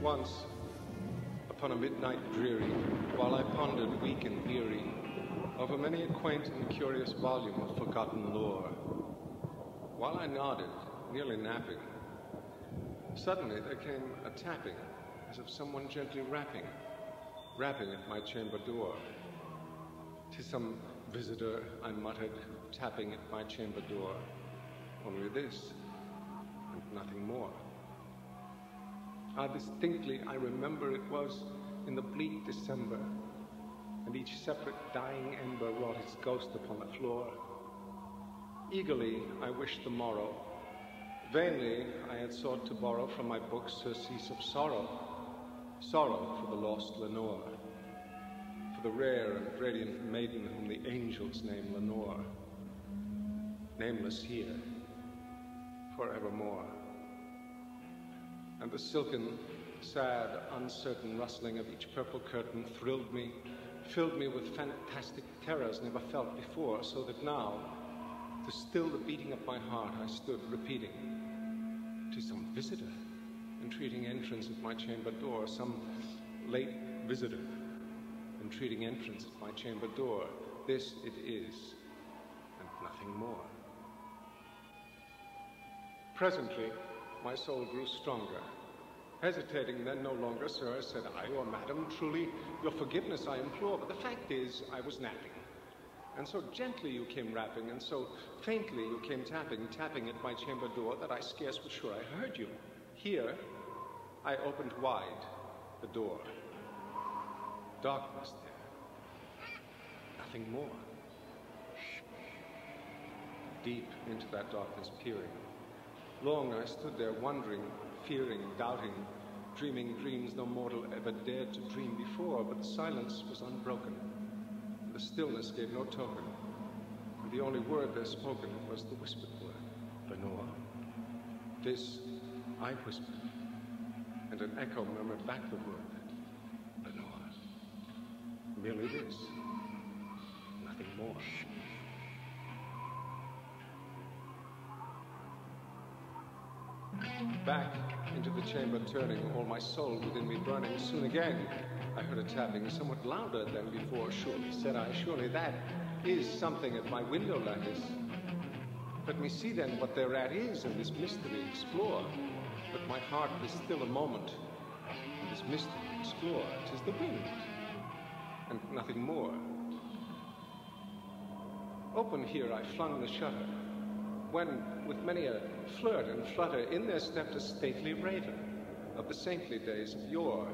Once, upon a midnight dreary, while I pondered weak and weary over many a quaint and curious volume of forgotten lore, while I nodded, nearly napping, suddenly there came a tapping, as of someone gently rapping at my chamber door. "'Tis some visitor," I muttered, tapping at my chamber door. Only this, and nothing more. Distinctly I remember it was in the bleak December, and each separate dying ember wrought its ghost upon the floor. Eagerly I wished the morrow. Vainly I had sought to borrow from my books surcease of sorrow, sorrow for the lost Lenore, for the rare and radiant maiden whom the angels name Lenore, nameless here, forevermore. And the silken, sad, uncertain rustling of each purple curtain thrilled me, filled me with fantastic terrors never felt before, so that now, to still the beating of my heart, I stood repeating, "'Tis some visitor entreating entrance at my chamber door, some late visitor entreating entrance at my chamber door. This it is, and nothing more." Presently, my soul grew stronger. Hesitating then no longer, "Sir," said I, "or madam, truly your forgiveness I implore, but the fact is I was napping. And so gently you came rapping, and so faintly you came tapping at my chamber door, that I scarce was sure I heard you. Here, I opened wide the door. Darkness there. Nothing more. Deep into that darkness peering. Long I stood there wondering, fearing, doubting, dreaming dreams no mortal ever dared to dream before, but the silence was unbroken. The stillness gave no token, and the only word there spoken was the whispered word, "Lenore." This I whispered, and an echo murmured back the word, "Lenore." Merely this, nothing more. Back into the chamber turning, all my soul within me burning. Soon again I heard a tapping, somewhat louder than before. "Surely," said I, "surely that is something at my window lattice. Let me see then what thereat is, and this mystery explore. Let my heart be still a moment, and this mystery explore. 'Tis the wind, and nothing more." Open here I flung the shutter, when, with many a flirt and flutter, in there stepped a stately raven of the saintly days of yore.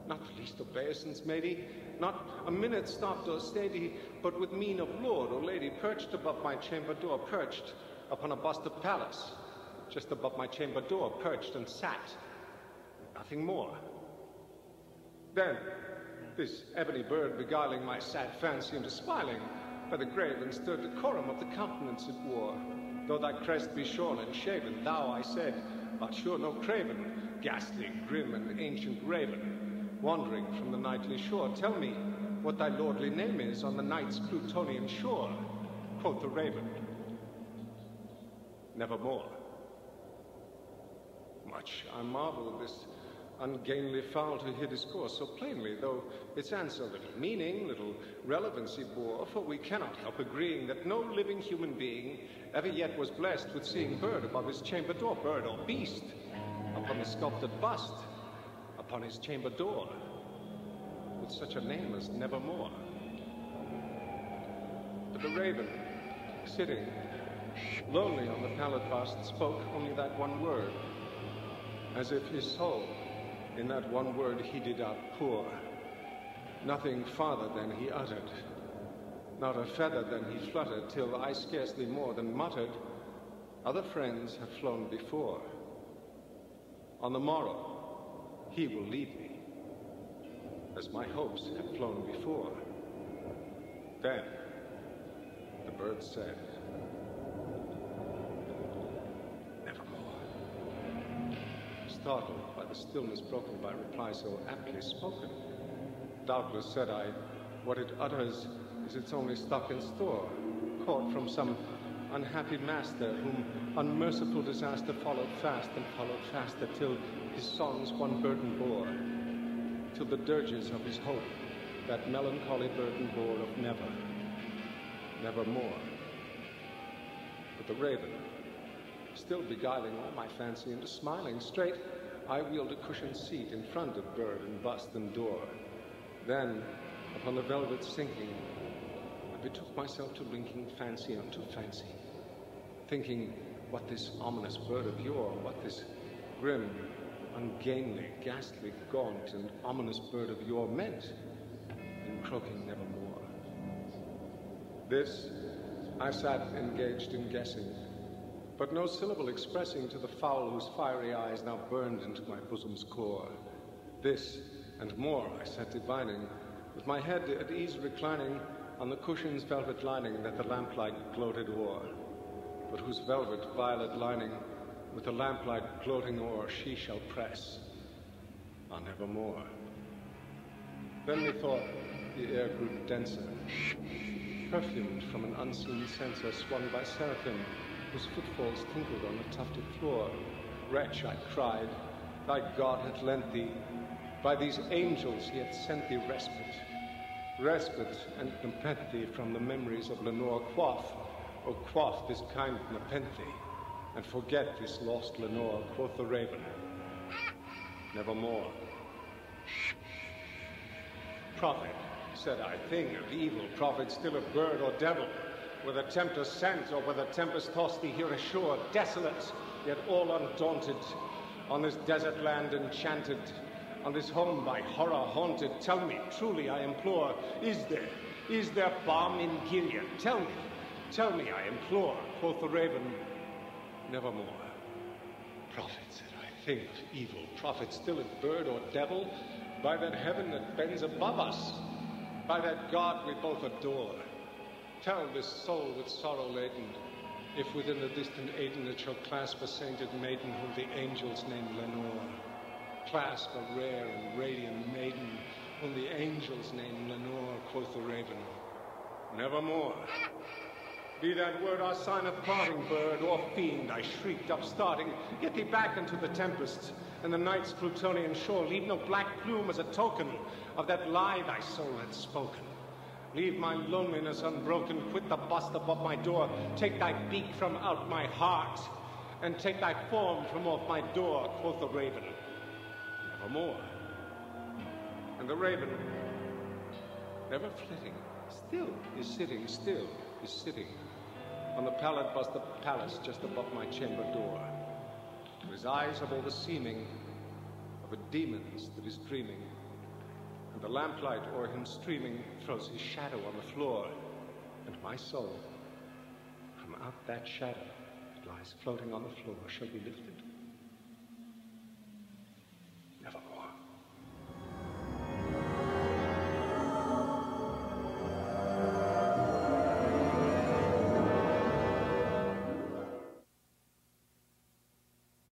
Not the least obeisance made he, not a minute stopped or stayed he, but with mien of lord or lady perched above my chamber door, perched upon a bust of Pallas, just above my chamber door, perched and sat, nothing more. Then, this ebony bird beguiling my sad fancy into smiling, by the grave and stir decorum of the countenance it wore. "Though thy crest be shorn and shaven, thou," I said, "art sure no craven, ghastly, grim, and ancient raven, wandering from the nightly shore. Tell me what thy lordly name is on the night's Plutonian shore." Quoth the raven, "Nevermore." Much I marvel of this ungainly fowl to hear discourse so plainly, though its answer little meaning, little relevancy bore, for we cannot help agreeing that no living human being ever yet was blessed with seeing bird above his chamber door, bird or beast, upon the sculpted bust, upon his chamber door, with such a name as Nevermore. But the raven, sitting lonely on the pallid bust, spoke only that one word, as if his soul in that one word he did outpour. Nothing farther than he uttered, not a feather than he fluttered, till I scarcely more than muttered, "Other friends have flown before. On the morrow he will leave me, as my hopes have flown before." Then the bird said, "Nevermore." Startled by the stillness broken by reply so aptly spoken, "Doubtless," said I, "what it utters is its only stock and store, caught from some unhappy master, whom unmerciful disaster followed fast and followed faster, till his songs one burden bore, till the dirges of his hope that melancholy burden bore of never, nevermore. But the raven, still beguiling all my fancy into smiling straight, I wheeled a cushioned seat in front of bird and bust and door. Then, upon the velvet sinking, I betook myself to linking fancy unto fancy, thinking what this ominous bird of yore, what this grim, ungainly, ghastly, gaunt, and ominous bird of yore meant in croaking nevermore. This I sat engaged in guessing, but no syllable expressing to the fowl whose fiery eyes now burned into my bosom's core. This and more I sat divining, with my head at ease reclining on the cushion's velvet lining that the lamplight gloated o'er, but whose velvet violet lining with the lamplight gloating o'er she shall press on nevermore. Then methought the air grew denser, perfumed from an unseen censer swung by seraphim, whose footfalls tinkled on the tufted floor. Wretch, I cried, thy God hath lent thee, by these angels he hath sent thee respite, respite and nepenthe from the memories of Lenore. Quaff, O quaff this kind nepenthe, and forget this lost Lenore. Quoth the raven, nevermore. Prophet, said I, thing of evil, prophet, still of bird or devil, whether tempest sent or whether tempest tossed thee here ashore, desolate, yet all undaunted, on this desert land enchanted, on this home by horror haunted, tell me, truly I implore, is there balm in Gilead? Tell me, I implore. Quoth the raven, nevermore. Prophet, said I, thing of evil, prophet, still of bird or devil, by that heaven that bends above us, by that God we both adore, tell this soul with sorrow laden, if within the distant Aden it shall clasp a sainted maiden whom the angels name Lenore. Clasp a rare and radiant maiden whom the angels name Lenore. Quoth the raven, nevermore. Be that word our sign of parting, bird or fiend, I shrieked, upstarting. Get thee back into the tempest and the night's Plutonian shore. Leave no black plume as a token of that lie thy soul had spoken. Leave my loneliness unbroken. Quit the bust above my door. Take thy beak from out my heart, and take thy form from off my door. Quoth the raven, nevermore. And the raven, never flitting, still is sitting, still is sitting on the pallid bust of palace just above my chamber door. To his eyes have all the seeming of a demon's that is dreaming, and the lamplight o'er him streaming throws his shadow on the floor, and my soul, from out that shadow that lies floating on the floor, shall be lifted